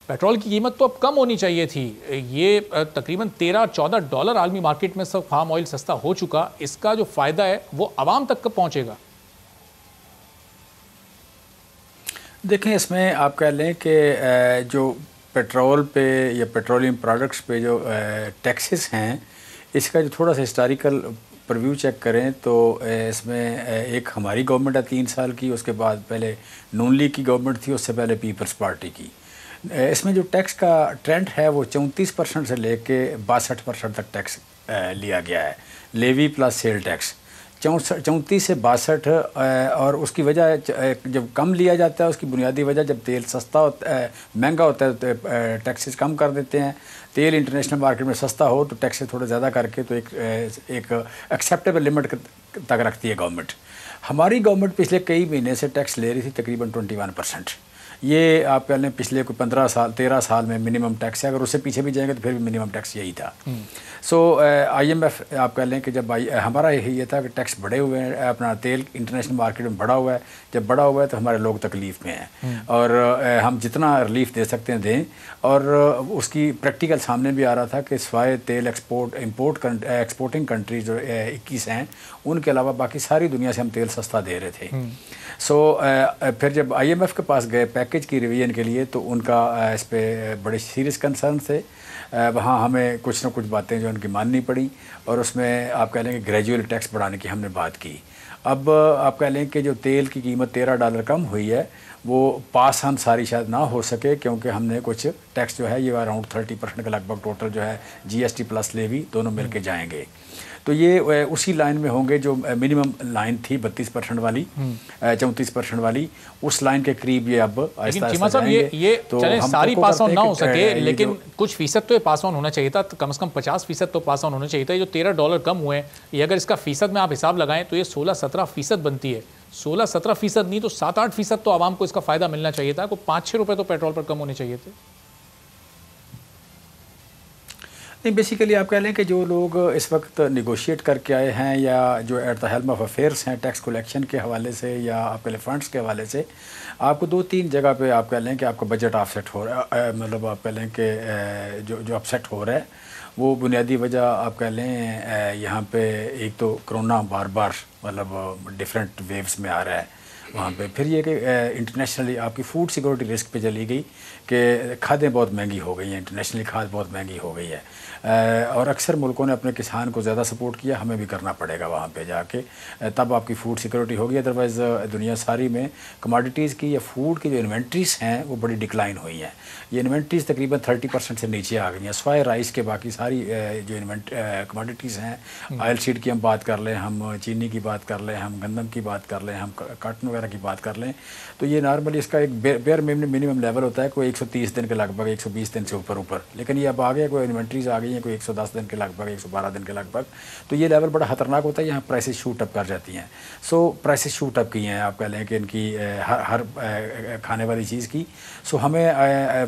Petrol کی قیمت تو اب کم ہونی چاہیے تھی. یہ تقریباً $13-14 عالمی مارکیٹ میں سب پام آئل سستا ہو چکا. اس کا جو فائدہ ہے وہ عوام تک کب پہنچے گا؟ دیکھیں اس میں آپ کہہ لیں کہ جو پیٹرول پہ یا پیٹرولیم پروڈکٹس پہ جو ٹیکسز ہیں اس کا جو تھوڑا سا ہسٹوریکل پرویو چیک کریں تو اس میں ایک ہماری گورنمنٹ ہے 3 سال کی، اس کے بعد پہلے نون لیگ کی گورنمنٹ تھی، اس سے پہلے پیپلز پارٹی کی. اس میں جو ٹیکس کا ٹرینڈ ہے وہ 34% سے لے کے 62% تک ٹیکس لیا گیا ہے، لیوی پلس سیل ٹیکس 34 سے 62. اور اس کی وجہ جب کم لیا جاتا ہے اس کی بنیادی وجہ جب تیل سستا ہوتا ہے مہنگا ہوتا ہے تو ٹیکسز کم کر دیتے ہیں. تیل انٹرنیشنل مارکیٹ میں سستا ہو تو ٹیکسز تھوڑے زیادہ کر کے تو ایک ایکسیپٹیبل لمٹ تک رکھتی ہے گورنمنٹ. ہماری گورنمنٹ پچھلے کئی مہینے سے ٹیکس لے رہی تھی تقریباً 21%. یہ آپ کہہ لیں پچھلے کوئی 13 سال میں منیمم ٹیکس ہے. اگر اس سے پیچھے بھی جائیں گے تو پھر بھی منیمم ٹیکس یہی تھا. سو آئی ایم ایف آپ کہہ لیں کہ جب ہمارا یہ تھا کہ ٹیکس بڑھے ہوئے ہیں، اپنا تیل انٹرنیشنل مارکیٹ میں بڑھا ہوا ہے، جب بڑھا ہوا ہے تو ہمارے لوگ تکلیف میں ہیں اور ہم جتنا ریلیف دے سکتے ہیں دیں. اور اس کی پریکٹیکل سامنے بھی آ رہا تھا کہ سوائے تیل ایکسپورٹنگ کنٹریز جو 21 ہیں ان کے علاوہ باقی ساری دنیا سے ہم تیل سستا دے رہے تھے. سو پھر جب آئی ایم ایف کے پاس گئے پیکیج کی ریویژن کے لیے تو ان کا اس پہ بڑے سیریس کنسرن تھے. وہاں ہمیں کچھ نہ کچھ باتیں جو ان کی ماننی پڑی اور اس میں آپ کہہ لیں کہ گریجول ٹیکس بڑھانے کی ہم نے بات کی. اب آپ کہہ لیں کہ جو تیل کی قیمت $13 کم ہوئی ہے وہ پاس آن ساری شاید نہ ہو سکے کیونکہ ہم نے کچھ ٹیکس جو ہے یہ اراؤنڈ 30% کے لگ بھگ ٹوٹل جو ہے GST پلس لیوی دونوں مل کے جائیں گے. تو یہ اسی لائن میں ہوں گے جو منیمم لائن تھی 32% والی 34% والی، اس لائن کے قریب یہ اب آہستہ آہستہ جائیں گے. یہ چلیں ساری پاس آن نہ ہو سکے لیکن کچھ فیصد تو یہ پاس آن ہونا چاہیے تھا، کم از کم 50% تو پاس آن ہونا چاہیے تھا. یہ جو $13 کم ہوئے ہیں یہ اگر اس کا فیصد میں آپ حساب لگائیں تو یہ 16-17% بنتی ہے. 16-17% نہیں تو 7-8% تو عوام کو اس کا فائدہ ملنا چاہیے تھا. کوئی 5-6 روپے تو پیٹرول پر کم ہونے چاہیے تھے. نہیں بیسیکلی آپ کہہ لیں کہ جو لوگ اس وقت نیگوشیٹ کر کے آئے ہیں یا جو at the helm of affairs ہیں ٹیکس کلیکشن کے حوالے سے یا آپ کے لیے فنڈس کے حوالے سے، آپ کو 2-3 جگہ پہ آپ کہہ لیں کہ آپ کا بجٹ آف سیٹ ہو رہا ہے. مطلب آپ کہہ لیں کہ جو اپ سیٹ ہو رہا ہے وہ بنیادی وجہ آپ کہہ لیں یہاں پہ ایک تو کرونا بار بار مطلب ڈفرینٹ ویوز میں آ رہا ہے وہاں پہ. پھر یہ کہ انٹرنیشنلی آپ کی فوڈ سیکورٹی رسک پہ چلی گئی کہ کھادیں بہت مہنگی ہو گئی ہیں، انٹرنیشنلی کھاد بہت مہنگی ہو گئی ہے اور اکثر ملکوں نے اپنے کسان کو زیادہ سپورٹ کیا. ہمیں بھی کرنا پڑے گا وہاں پہ جا کے، تب آپ کی فوڈ سیکورٹی ہوگی. ادروائز دنیا ساری میں کموڈیٹیز کی یا فوڈ کی جو انوینٹریز ہیں وہ بڑی ڈکلائن ہوئی ہیں. یہ انوینٹریز تقریباً 30% سے نیچے آ گئی ہیں سوائے رائس کے. باقی ساری جو کموڈیٹیز ہیں، آئل سیڈ کی ہم بات کر لیں، ہم چینی کی بات کر لیں، ہم گندم کی بات کر لیں، ہم کاٹن وغیرہ کی بات کر لیں، تو یہ نارملی اس کا ایک بیئر منیمم لیول ہوتا ہے کوئی 130 دن کے لگ بھگ، 120 دن سے اوپر. لیکن یہ اب آ گیا کوئی انوینٹریز آ گئی ہیں کوئی 110 دن کے لگ بھگ، 112 دن کے لگ بھگ. تو یہ لیول بڑا خطرناک ہوتا ہے. یہاں پرائسز شوٹ اپ کر جاتی ہیں. سو پرائسز شوٹ اپ کی ہیں آپ کہہ لیں کہ ان کی ہر کھانے والی چیز کی. سو ہمیں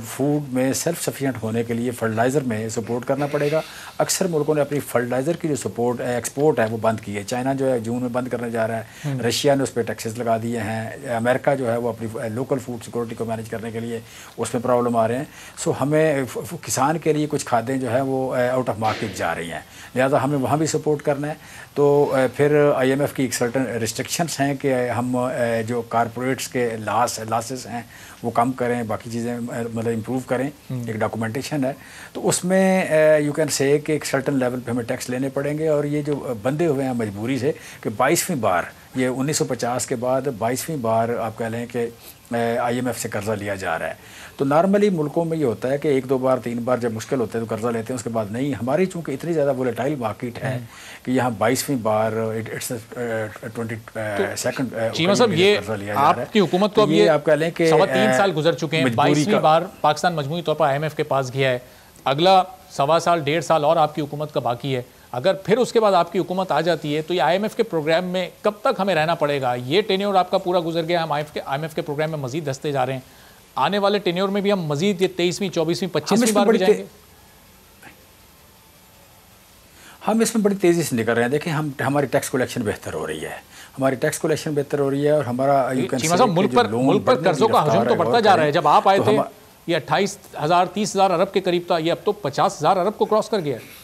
فوڈ میں سیلف سفیشینٹ ہونے کے لیے فرٹیلائزر میں سپورٹ کرنا پڑے گا. اکثر ملکوں نے اپنی فرٹیلائزر کی جو سپورٹ ایکسپورٹ ہے وہ بند کی ہے. چائنا جو ہے جون میں بند کرنے جا رہا ہے، رشیا نے اس پہ ٹیکسز لگا دیے ہیں، امریکہ جو ہے وہ اپنی لوکل فوڈ سیکورٹی کو مینیج کرنے کے لیے اس میں پرابلم آ رہے ہیں. سو ہمیں کسان کے لیے کچھ کھادیں جو ہے وہ آؤٹ آف مارکیٹ جا رہی ہیں، لہٰذا ہمیں وہاں بھی سپورٹ کرنا ہے. تو پھر آئی ایم ایف کی ایک سرٹن ریسٹرکشنس ہیں کہ ہم جو کارپوریٹس کے لاسز ہیں وہ کم کریں، باقی چیزیں مطلب امپروو کریں. ایک ڈاکومنٹیشن ہے تو اس میں یو کین سے کہ ایک سرٹن لیول پہ ہمیں ٹیکس لینے پڑیں گے. اور یہ جو بندے ہوئے ہیں مجبوری سے کہ 22ویں بار، یہ 1950 کے بعد 22ویں بار آپ کہہ لیں کہ آئی ایم ایف سے قرضہ لیا جا رہا ہے. تو نارملی ملکوں میں یہ ہوتا ہے کہ 1-2 بار 3 بار جب مشکل ہوتا ہے تو قرضہ لیتے ہیں، اس کے بعد نہیں. ہماری چونکہ اتنی زیادہ وولیٹائل مارکیٹ ہے کہ یہاں 22ویں بار چیمہ صاحب یہ آپ کی حکومت کو اب یہ آپ کہہ لیں کہ 3 سال گزر چکے ہیں، 22ویں بار پاکستان مجموعی طور پر آئی ایم ایف کے پاس گیا ہے. اگلا 1.25 سال 1.5 سال اور آپ کی حکومت کا باقی ہے. اگر پھر اس کے بعد آپ کی حکومت آ جاتی ہے تو یہ آئی ایم ایف کے پروگرام میں کب تک ہمیں رہنا پڑے گا؟ یہ ٹینیور آپ کا پورا گزر گیا، ہم آئی ایم ایف کے پروگرام میں مزید دھستے جا رہے ہیں. آنے والے ٹینیور میں بھی ہم مزید یہ 23ویں 24ویں 25ویں بار بھی جائیں گے. ہم اس میں بڑی تیزی سے نکل رہے ہیں. دیکھیں ہماری ٹیکس کلیکشن بہتر ہو رہی ہے، ہماری ٹیکس کلیکشن بہتر ہو رہی ہے اور ہمارا ملک پر قرضوں کا ہجوم تو بڑھتا جا رہا ہے. جب آپ آئے تھے یہ 28,000 30,000 ارب کے قریب تھا, یہ اب تو 50,000 ارب کو کراس کر گیا ہے.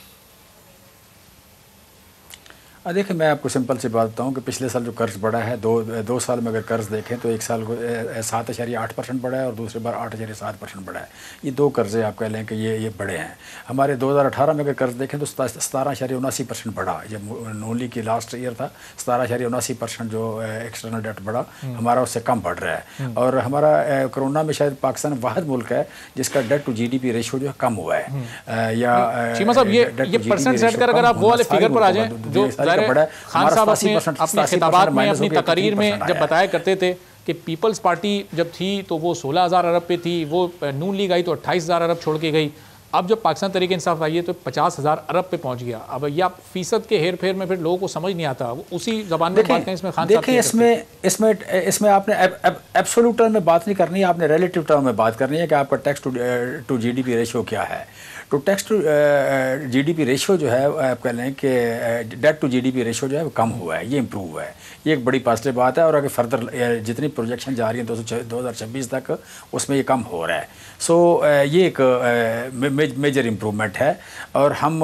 دیکھیں میں آپ کو سمپل سی بات بتاؤں کہ پچھلے سال جو قرض بڑھا ہے دو سال میں اگر قرض دیکھیں تو ایک سال کو 7.8% بڑھا ہے اور دوسرے بار 8.7% بڑھا ہے. یہ دو قرضے آپ کہہ لیں کہ یہ بڑے ہیں. ہمارے 2018 میں اگر قرض دیکھیں تو 17.79% بڑھا. جب نون لیگ کی لاسٹ ایئر تھا 17.79% جو ایکسٹرنل ڈیٹ بڑھا, ہمارا اس سے کم بڑھ رہا ہے. اور ہمارا کرونا میں شاید پاکستان واحد ملک ہے جس کا debt to G D P ratio جو ہے کم ہوا ہے. یا چیمہ صاحب یہ پرسنٹ سیٹ کر اگر آپ وہ والے فگر پر آ جائیں جو خان صاحب اپنے خطابات میں اپنی تقاریر میں جب بتایا کرتے تھے کہ پیپلز پارٹی جب تھی تو وہ 16,000 ارب پہ تھی, وہ نون لیگ آئی تو 28,000 ارب چھوڑ کے گئی, اب جب پاکستان تحریک انصاف آئی ہے تو 50,000 ارب پہ پہنچ گیا. اب یہ فیصد کے ہیر پھیر میں پھر لوگوں کو سمجھ نہیں آتا, اسی زبان میں بات کریں. اس میں خان صاحب دیکھیں اس میں آپ نے ایبسولوٹ ٹرم میں بات نہیں کرنی ہے, آپ نے ریلیٹو ٹرم میں بات کرنی ہے کہ آپ کا tax to G D P ratio کیا ہے. تو tax to G D P ratio جو ہے آپ کہہ لیں کہ debt to G D P ratio جو ہے وہ کم ہوا ہے, یہ امپروو ہوا ہے. یہ ایک بڑی پازیٹیو بات ہے. اور اگر فردر جتنی پروجیکشن جا رہی ہیں 2026 تک اس میں یہ کم ہو رہا ہے. سو یہ ایک میجر امپروومنٹ ہے. اور ہم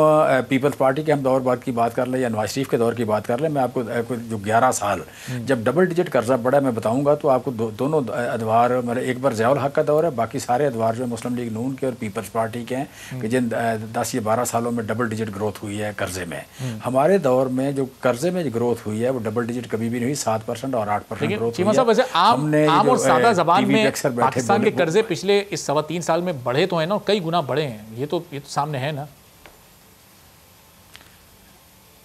پیپلز پارٹی کے ہم دور بعد کی بات کر لیں یا نواز شریف کے دور کی بات کر لیں, میں آپ کو جو 11 سال جب ڈبل ڈیجٹ قرضہ بڑھا میں بتاؤں گا تو آپ کو دونوں ادوار مطلب ایک بار ضیاء الحق کا دور ہے, باقی سارے ادوار جو ہے مسلم لیگ نون کے اور پیپلز پارٹی کے ہیں کہ جن 10 یا 12 سالوں میں ڈبل ڈیجٹ گروتھ ہوئی ہے قرضے میں. ہمارے دور میں جو قرضے میں گروتھ ہوئی ہے وہ ڈبل ڈیجٹ کبھی بھی نہیں ہوئی, 7% اور 8% گروتھ ہوئی ہے. ویسے عام اور سادہ زبان میں پاکستان کے قرضے پچھلے اس 3.25 سال میں بڑھے تو ہیں نا, کئی گنا بڑھے ہیں, یہ تو سامنے ہے نا.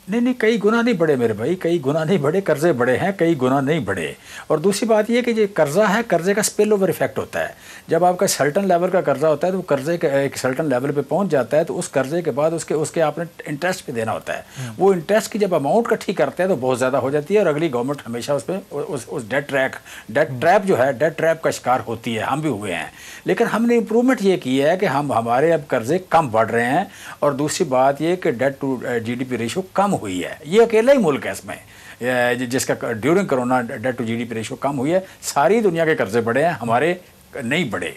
نہیں کئی گنا نہیں بڑھے میرے بھائی, کئی گنا نہیں بڑھے. قرضے بڑے ہیں, کئی گنا نہیں بڑھے. اور دوسری بات یہ کہ جو قرضہ ہے قرضے کا اسپل اوور ایفیکٹ ہوتا ہے. جب آپ کا سرٹن لیول کا قرضہ ہوتا ہے تو وہ قرضے کے ایک سرٹن لیول پہ پہنچ جاتا ہے تو اس قرضے کے بعد اس کے آپ نے انٹرسٹ پہ دینا ہوتا ہے. وہ انٹرسٹ کی جب اماؤنٹ کٹھی کرتے ہیں تو بہت زیادہ ہو جاتی ہے اور اگلی گورنمنٹ ہمیشہ اس پہ اس ڈیٹ ٹریپ جو ہے ڈیٹ ٹریپ کا شکار ہوتی ہے. ہم بھی ہوئے ہیں, لیکن ہم نے امپروومنٹ یہ کی ہے کہ ہمارے اب قرضے کم بڑھ رہے ہیں. اور دوسری بات یہ کہ debt to G D P ratio کم ہوئی ہے. یہ اکیلا ہی ملک ہے اس میں جس کا during corona debt to G D P ratio کم ہوئی ہے. ساری دنیا کے قرضے بڑھے ہیں, ہمارے نہیں بڑھے.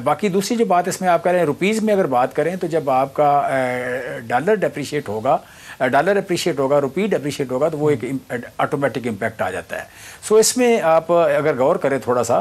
باقی دوسری جو بات اس میں آپ کہہ رہے ہیں روپیز میں اگر بات کریں تو جب آپ کا ڈالر ڈیپریشیٹ ہوگا, روپی ڈیپریشیٹ ہوگا تو وہ ایک آٹومیٹک امپیکٹ آ جاتا ہے. سو اس میں آپ اگر غور کریں تھوڑا سا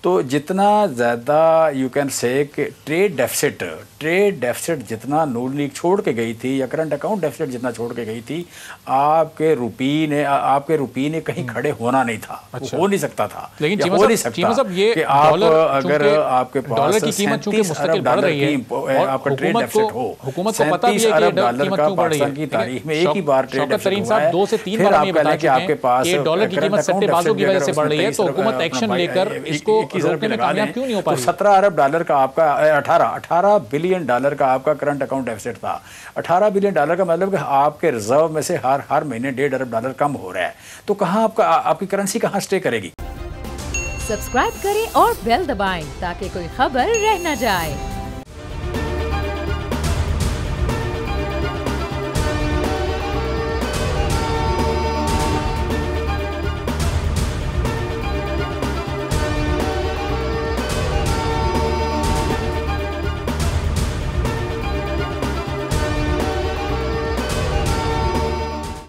تو جتنا زیادہ یو کین سے کہ ٹریڈ ڈیفسٹ جتنا نون لیگ چھوڑ کے گئی تھی یا کرنٹ اکاؤنٹ ڈیفسٹ جتنا چھوڑ کے گئی تھی, آپ کے روپی نے کہیں کھڑے ہونا نہیں تھا, ہو نہیں سکتا تھا. لیکن ہو نہیں سکتا کہ آپ اگر آپ کے پاس 37 ارب ڈالر کی آپ کا ٹریڈ ڈیفسٹ ہو, 37 ارب ڈالر کا پاکستان کی تاریخ میں ایک ہی بار ٹریڈ ڈیفسٹ ہوا ہے, 2 سے 3 بار یہ بتا چکے ہیں کہ ڈالر کی قیمت سٹے بازوں کی وجہ سے بڑھ رہی ہے, تو حکومت ایکشن لے کر اس کو روکنے میں کامیاب کیوں نہیں ہو پا رہی. 17 ارب ڈالر کا آپ کا 18 بلین ڈالر کا آپ کا کرنٹ اکاؤنٹ ڈیفسٹ تھا. 18 بلین ڈالر کا مطلب کہ آپ کے ریزرو میں سے ہر مہینے 1.5 ارب ڈالر کم ہو رہا ہے. تو کہاں آپ کی کرنسی کہاں سٹے کرے گی. سبسکرائب کریں اور بیل دبائیں تاکہ کوئی خبر رہ نہ جائے.